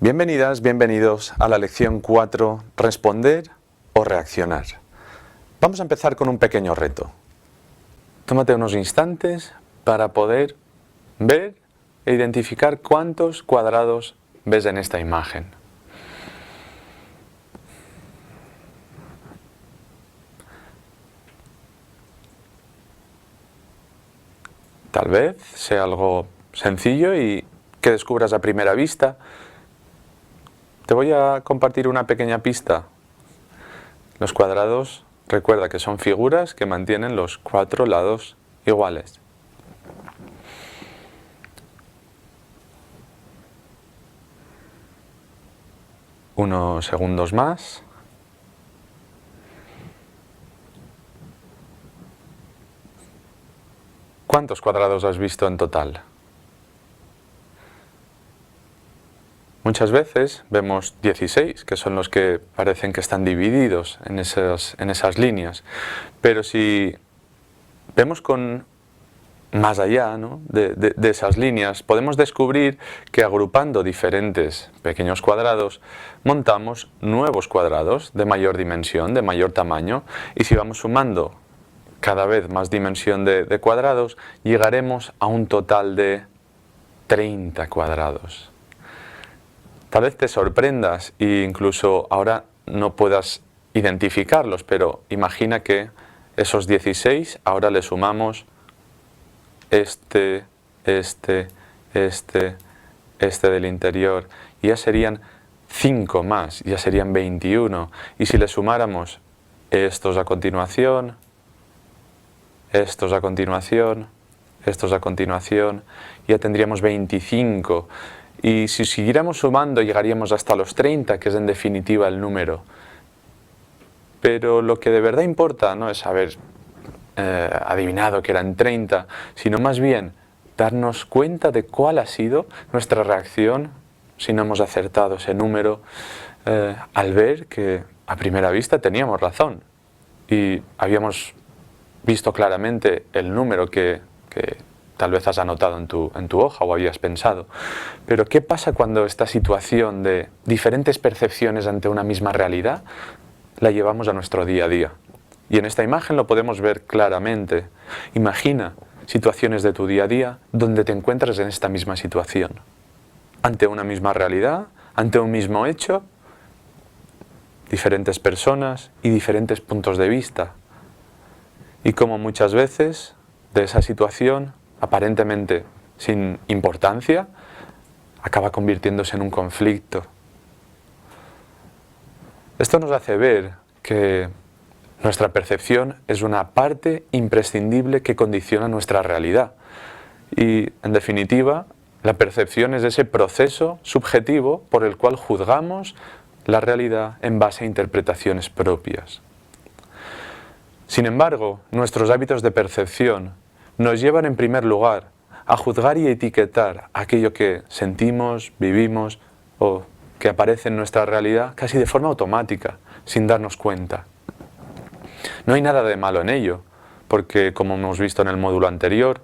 Bienvenidas, bienvenidos a la lección 4, responder o reaccionar. Vamos a empezar con un pequeño reto. Tómate unos instantes para poder ver e identificar cuántos cuadrados ves en esta imagen. Tal vez sea algo sencillo y que descubras a primera vista. Te voy a compartir una pequeña pista. Los cuadrados, recuerda que son figuras que mantienen los 4 lados iguales. Unos segundos más. ¿Cuántos cuadrados has visto en total? Muchas veces vemos 16, que son los que parecen que están divididos en esas líneas. Pero si vemos con más allá, ¿no?, de esas líneas, podemos descubrir que agrupando diferentes pequeños cuadrados, montamos nuevos cuadrados de mayor dimensión, de mayor tamaño, y si vamos sumando cada vez más dimensión de cuadrados, llegaremos a un total de 30 cuadrados. Tal vez te sorprendas e incluso ahora no puedas identificarlos, pero imagina que esos 16 ahora le sumamos este del interior, y ya serían 5 más, ya serían 21. Y si le sumáramos estos a continuación, estos a continuación, estos a continuación, ya tendríamos 25. Y si siguiéramos sumando llegaríamos hasta los 30, que es en definitiva el número. Pero lo que de verdad importa no es haber adivinado que eran 30, sino más bien darnos cuenta de cuál ha sido nuestra reacción si no hemos acertado ese número, al ver que a primera vista teníamos razón y habíamos visto claramente el número que tal vez has anotado en tu hoja o habías pensado. Pero ¿qué pasa cuando esta situación de diferentes percepciones ante una misma realidad la llevamos a nuestro día a día? Y en esta imagen lo podemos ver claramente. Imagina situaciones de tu día a día donde te encuentras en esta misma situación. Ante una misma realidad, ante un mismo hecho, diferentes personas y diferentes puntos de vista. Y como muchas veces de esa situación, aparentemente sin importancia, acaba convirtiéndose en un conflicto. Esto nos hace ver que nuestra percepción es una parte imprescindible que condiciona nuestra realidad. Y, en definitiva, la percepción es ese proceso subjetivo por el cual juzgamos la realidad en base a interpretaciones propias. Sin embargo, nuestros hábitos de percepción nos llevan en primer lugar a juzgar y etiquetar aquello que sentimos, vivimos o que aparece en nuestra realidad casi de forma automática, sin darnos cuenta. No hay nada de malo en ello, porque como hemos visto en el módulo anterior,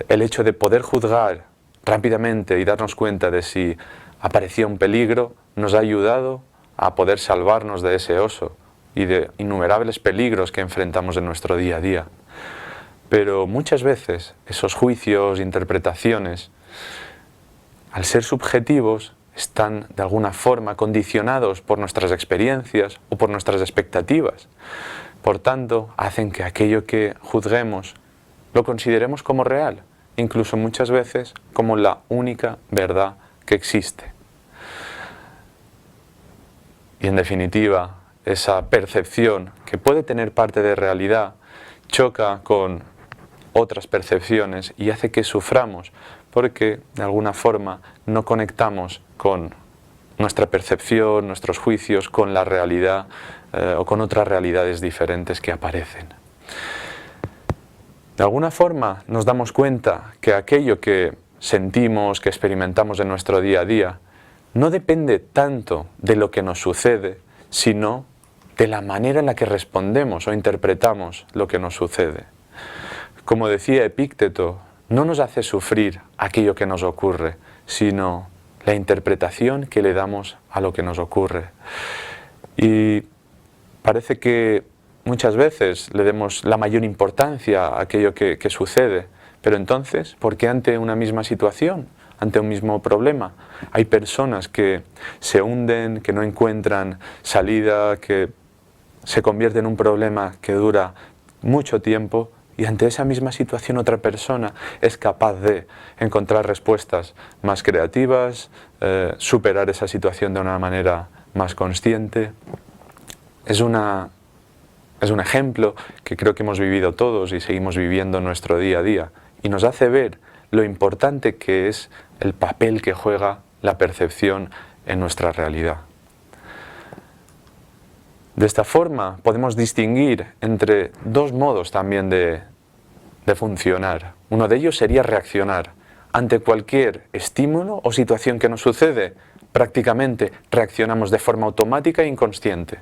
el hecho de poder juzgar rápidamente y darnos cuenta de si aparecía un peligro nos ha ayudado a poder salvarnos de ese oso y de innumerables peligros que enfrentamos en nuestro día a día. Pero muchas veces esos juicios, interpretaciones, al ser subjetivos, están de alguna forma condicionados por nuestras experiencias o por nuestras expectativas. Por tanto, hacen que aquello que juzguemos lo consideremos como real, incluso muchas veces como la única verdad que existe. Y en definitiva, esa percepción que puede tener parte de realidad choca con otras percepciones y hace que suframos porque de alguna forma no conectamos con nuestra percepción, nuestros juicios, con la realidad o con otras realidades diferentes que aparecen. De alguna forma nos damos cuenta que aquello que sentimos, que experimentamos en nuestro día a día, no depende tanto de lo que nos sucede, sino de la manera en la que respondemos o interpretamos lo que nos sucede. Como decía Epícteto, no nos hace sufrir aquello que nos ocurre, sino la interpretación que le damos a lo que nos ocurre. Y parece que muchas veces le demos la mayor importancia a aquello que sucede, pero entonces, ¿por qué ante una misma situación, ante un mismo problema, hay personas que se hunden, que no encuentran salida, que se convierte en un problema que dura mucho tiempo, y ante esa misma situación otra persona es capaz de encontrar respuestas más creativas, superar esa situación de una manera más consciente? Es un ejemplo que creo que hemos vivido todos y seguimos viviendo en nuestro día a día, y nos hace ver lo importante que es el papel que juega la percepción en nuestra realidad. De esta forma podemos distinguir entre dos modos también de funcionar. Uno de ellos sería reaccionar. Ante cualquier estímulo o situación que nos sucede, prácticamente reaccionamos de forma automática e inconsciente.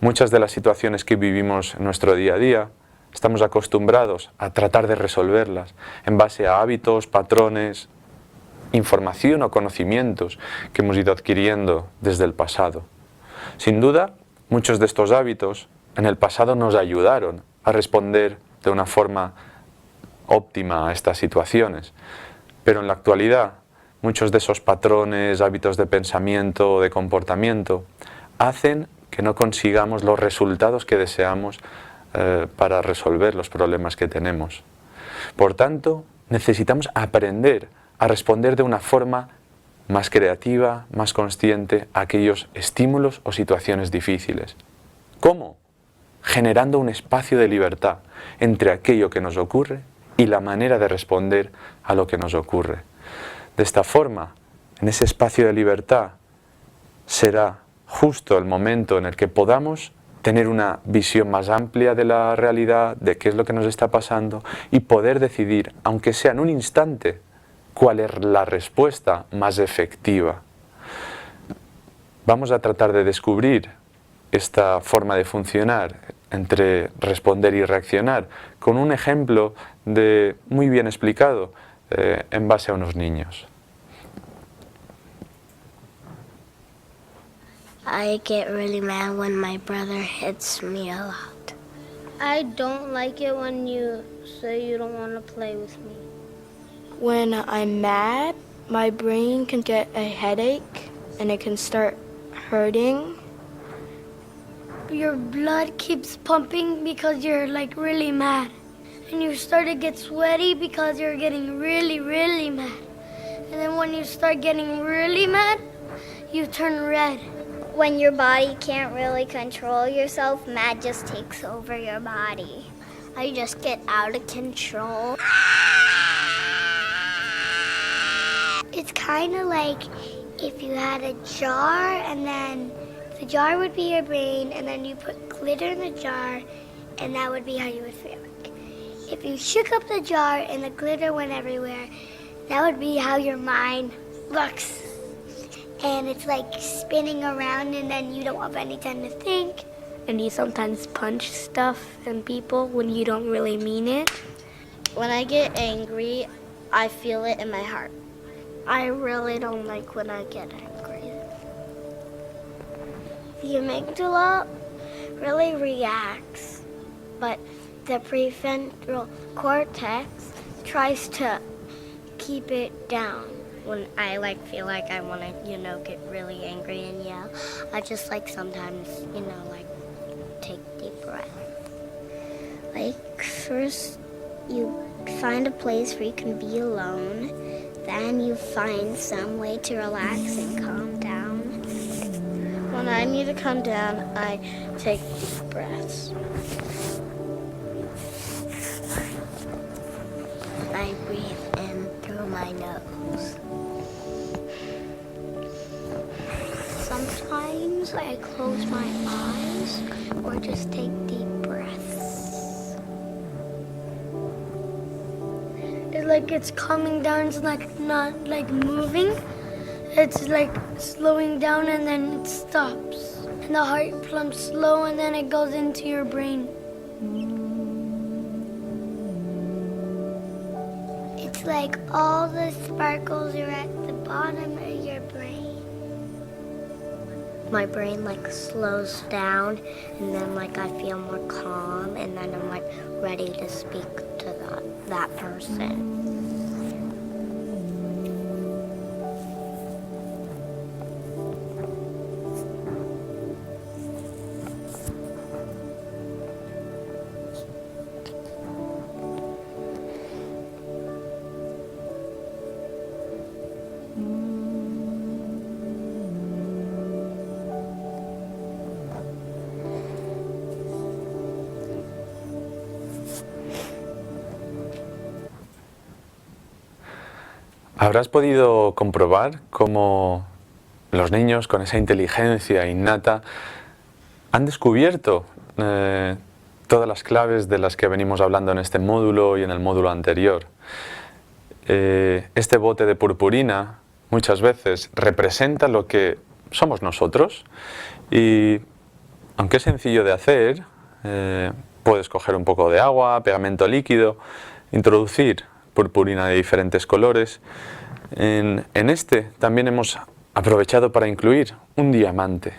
Muchas de las situaciones que vivimos en nuestro día a día, estamos acostumbrados a tratar de resolverlas en base a hábitos, patrones, información o conocimientos que hemos ido adquiriendo desde el pasado. Sin duda, muchos de estos hábitos en el pasado nos ayudaron a responder de una forma óptima a estas situaciones, pero en la actualidad muchos de esos patrones, hábitos de pensamiento o de comportamiento hacen que no consigamos los resultados que deseamos para resolver los problemas que tenemos. Por tanto, necesitamos aprender a responder de una forma más creativa, más consciente a aquellos estímulos o situaciones difíciles. ¿Cómo? Generando un espacio de libertad entre aquello que nos ocurre y la manera de responder a lo que nos ocurre. De esta forma, en ese espacio de libertad será justo el momento en el que podamos tener una visión más amplia de la realidad, de qué es lo que nos está pasando, y poder decidir, aunque sea en un instante, cuál es la respuesta más efectiva. Vamos a tratar de descubrir esta forma de funcionar entre responder y reaccionar con un ejemplo muy bien explicado en base a unos niños. I get really mad when my brother hits me a lot. I don't like it when you say you don't want to play with me. When I'm mad, my brain can get a headache and it can start hurting. Your blood keeps pumping because you're like really mad. And you start to get sweaty because you're getting really, really mad. And then when you start getting really mad, you turn red. When your body can't really control yourself, mad just takes over your body. I just get out of control. It's kind of like if you had a jar and then the jar would be your brain and then you put glitter in the jar and that would be how you would feel. If you shook up the jar and the glitter went everywhere, that would be how your mind looks. And it's like spinning around and then you don't have any time to think. And you sometimes punch stuff and people when you don't really mean it. When I get angry, I feel it in my heart. I really don't like when I get angry. The amygdala really reacts, but the prefrontal cortex tries to keep it down. When I feel like I want to, get really angry and yell, I just sometimes, take deep breath. First you find a place where you can be alone, then you find some way to relax and calm down. When I need to calm down, I take deep breaths. I breathe in through my nose. Sometimes I close my eyes or just take deep breaths. It's coming down, it's not moving. It's slowing down and then it stops. And the heart pumps slow and then it goes into your brain. It's like all the sparkles are at the bottom of your brain. My brain like slows down, and then like I feel more calm, and then I'm like ready to speak to that person. Habrás podido comprobar cómo los niños con esa inteligencia innata han descubierto todas las claves de las que venimos hablando en este módulo y en el módulo anterior. Este bote de purpurina muchas veces representa lo que somos nosotros y, aunque es sencillo de hacer, puedes coger un poco de agua, pegamento líquido, introducir purpurina de diferentes colores. En este también hemos aprovechado para incluir un diamante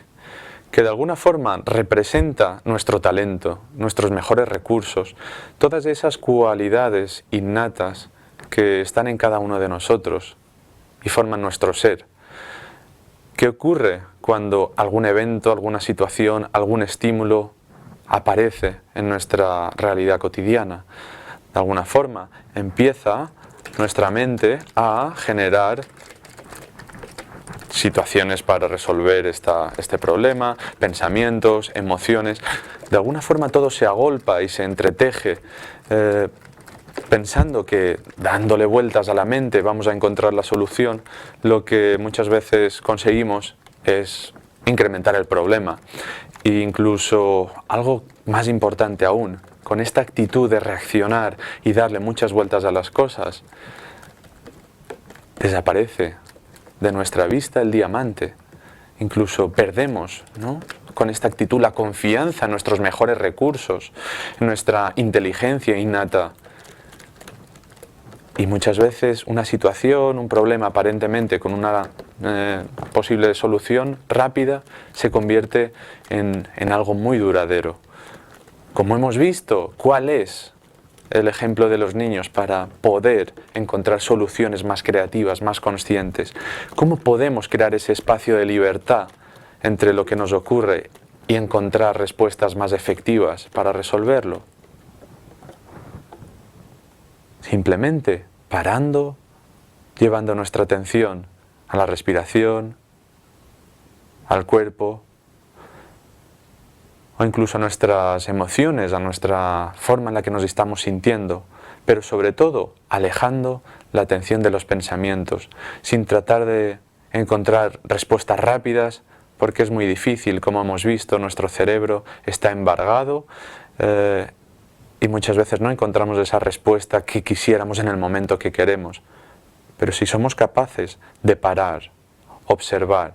que de alguna forma representa nuestro talento, nuestros mejores recursos, todas esas cualidades innatas que están en cada uno de nosotros y forman nuestro ser. ¿Qué ocurre cuando algún evento, alguna situación, algún estímulo aparece en nuestra realidad cotidiana? De alguna forma empieza nuestra mente a generar situaciones para resolver este problema, pensamientos, emociones. De alguna forma todo se agolpa y se entreteje, pensando que dándole vueltas a la mente vamos a encontrar la solución. Lo que muchas veces conseguimos es incrementar el problema. E incluso algo más importante aún, con esta actitud de reaccionar y darle muchas vueltas a las cosas, desaparece de nuestra vista el diamante. Incluso perdemos, ¿no?, con esta actitud la confianza en nuestros mejores recursos, en nuestra inteligencia innata. Y muchas veces una situación, un problema aparentemente con una posible solución rápida se convierte en algo muy duradero. Como hemos visto, ¿cuál es el ejemplo de los niños para poder encontrar soluciones más creativas, más conscientes? ¿Cómo podemos crear ese espacio de libertad entre lo que nos ocurre y encontrar respuestas más efectivas para resolverlo? Simplemente parando, llevando nuestra atención a la respiración, al cuerpo, o incluso a nuestras emociones, a nuestra forma en la que nos estamos sintiendo, pero sobre todo alejando la atención de los pensamientos, sin tratar de encontrar respuestas rápidas, porque es muy difícil. Como hemos visto, nuestro cerebro está embargado y muchas veces no encontramos esa respuesta que quisiéramos en el momento que queremos. Pero si somos capaces de parar, observar,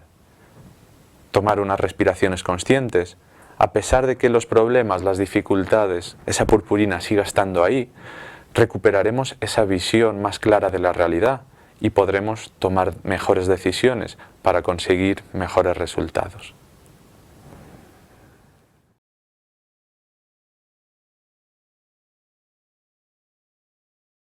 tomar unas respiraciones conscientes, a pesar de que los problemas, las dificultades, esa purpurina siga estando ahí, recuperaremos esa visión más clara de la realidad y podremos tomar mejores decisiones para conseguir mejores resultados.